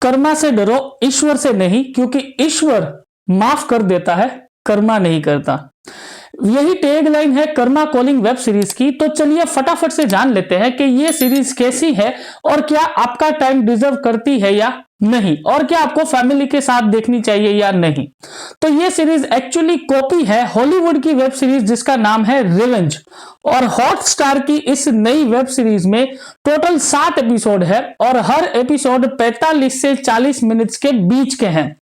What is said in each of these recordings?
कर्मा से डरो, ईश्वर से नहीं, क्योंकि ईश्वर माफ कर देता है, कर्मा नहीं करता। यही टैगलाइन है कर्मा कॉलिंग वेब सीरीज की। तो चलिए फटाफट से जान लेते हैं कि ये सीरीज कैसी है और क्या आपका टाइम डिजर्व करती है या नहीं, और क्या आपको फैमिली के साथ देखनी चाहिए या नहीं। तो ये सीरीज एक्चुअली कॉपी है हॉलीवुड की वेब सीरीज जिसका नाम है रिवेंज, और हॉटस्टार की इस नई वेब सीरीज में टोटल 7 एपिसोड है और हर एपिसोड 45 से 40 मिनट्स के बीच के हैं।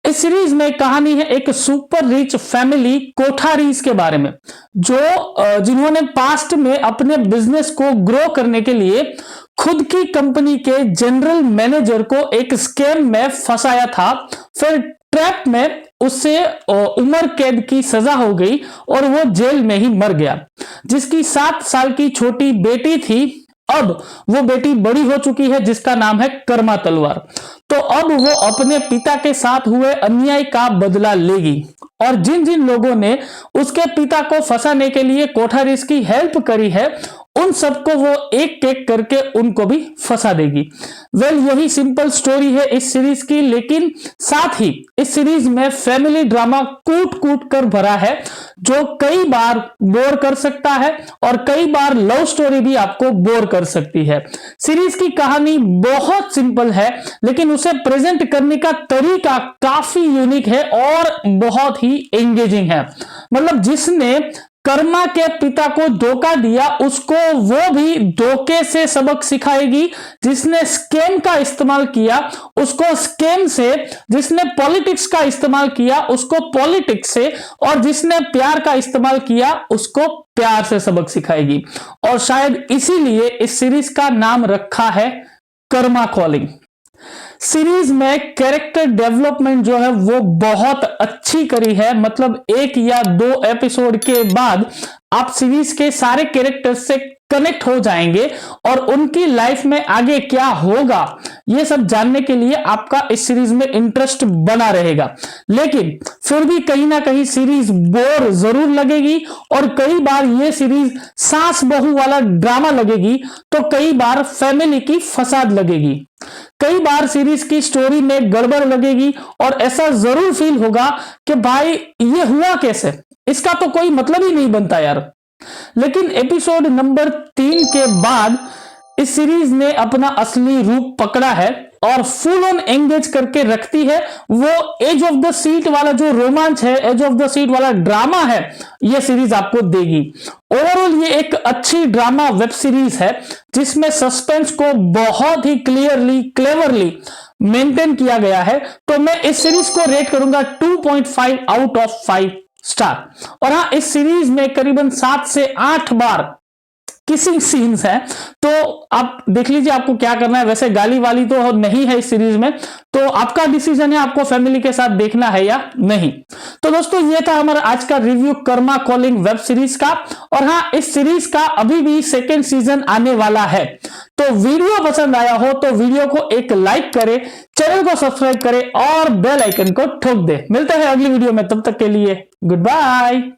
इस सीरीज में कहानी है एक सुपर रिच फैमिली कोठारीज के बारे में, जो जिन्होंने पास्ट में अपने बिजनेस को ग्रो करने के लिए खुद की कंपनी के जनरल मैनेजर को एक स्कैम में फंसाया था। फिर ट्रैप में उससे उम्र कैद की सजा हो गई और वो जेल में ही मर गया। जिसकी 7 साल की छोटी बेटी थी, अब वो बेटी बड़ी हो चुकी है जिसका नाम है कर्मा तलवार। तो अब वो अपने पिता के साथ हुए अन्याय का बदला लेगी और जिन जिन लोगों ने उसके पिता को फंसाने के लिए कोठारीज की हेल्प करी है उन सबको वो एक एक करके उनको भी फंसा देगी। यही सिंपल स्टोरी है इस सीरीज की, लेकिन साथ ही इस सीरीज में फैमिली ड्रामा कूट कूट कर भरा है जो कई बार बोर कर सकता है और कई बार लव स्टोरी भी आपको बोर कर सकती है। सीरीज की कहानी बहुत सिंपल है लेकिन उसे प्रेजेंट करने का तरीका काफी यूनिक है और बहुत ही एंगेजिंग है। मतलब जिसने कर्मा के पिता को धोखा दिया उसको वो भी धोखे से सबक सिखाएगी, जिसने स्कैम का इस्तेमाल किया उसको स्कैम से, जिसने पॉलिटिक्स का इस्तेमाल किया उसको पॉलिटिक्स से, और जिसने प्यार का इस्तेमाल किया उसको प्यार से सबक सिखाएगी। और शायद इसीलिए इस सीरीज का नाम रखा है कर्मा कॉलिंग। सीरीज में कैरेक्टर डेवलपमेंट जो है वो बहुत अच्छी करी है। मतलब 1 या 2 एपिसोड के बाद आप सीरीज के सारे कैरेक्टर्स से कनेक्ट हो जाएंगे और उनकी लाइफ में आगे क्या होगा ये सब जानने के लिए आपका इस सीरीज में इंटरेस्ट बना रहेगा। लेकिन फिर भी कहीं ना कहीं सीरीज बोर जरूर लगेगी और कई बार ये सीरीज सास बहू वाला ड्रामा लगेगी तो कई बार फैमिली की फसाद लगेगी। कई बार सीरीज की स्टोरी में गड़बड़ लगेगी और ऐसा जरूर फील होगा कि भाई ये हुआ कैसे, इसका तो कोई मतलब ही नहीं बनता यार। लेकिन एपिसोड नंबर 3 के बाद इस सीरीज ने अपना असली रूप पकड़ा है और फुल ऑन एंगेज करके रखती है। वो एज ऑफ द सीट वाला जो रोमांच है, एज ऑफ द सीट वाला ड्रामा है, ये सीरीज आपको देगी। ओवरऑल ये एक अच्छी ड्रामा वेब सीरीज है जिसमें सस्पेंस को बहुत ही क्लेवरली मेंटेन किया गया है। तो मैं इस सीरीज को रेट करूंगा 2.5 आउट ऑफ 5 स्टार। और हाँ, इस सीरीज में करीबन 7 से 8 बार किसिंग सीन्स हैं, तो आप देख लीजिए आपको क्या करना है। वैसे गाली वाली तो नहीं है इस सीरीज में, तो आपका डिसीजन है आपको फैमिली के साथ देखना है या नहीं। तो दोस्तों ये था हमारा आज का review Karma calling web series का। और हाँ, इस सीरीज का अभी भी 2nd सीजन आने वाला है। तो वीडियो पसंद आया हो तो वीडियो को एक लाइक करें, चैनल को सब्सक्राइब करें और बेल आइकन को ठोक दे। मिलते हैं अगली वीडियो में, तब तक के लिए गुड बाय।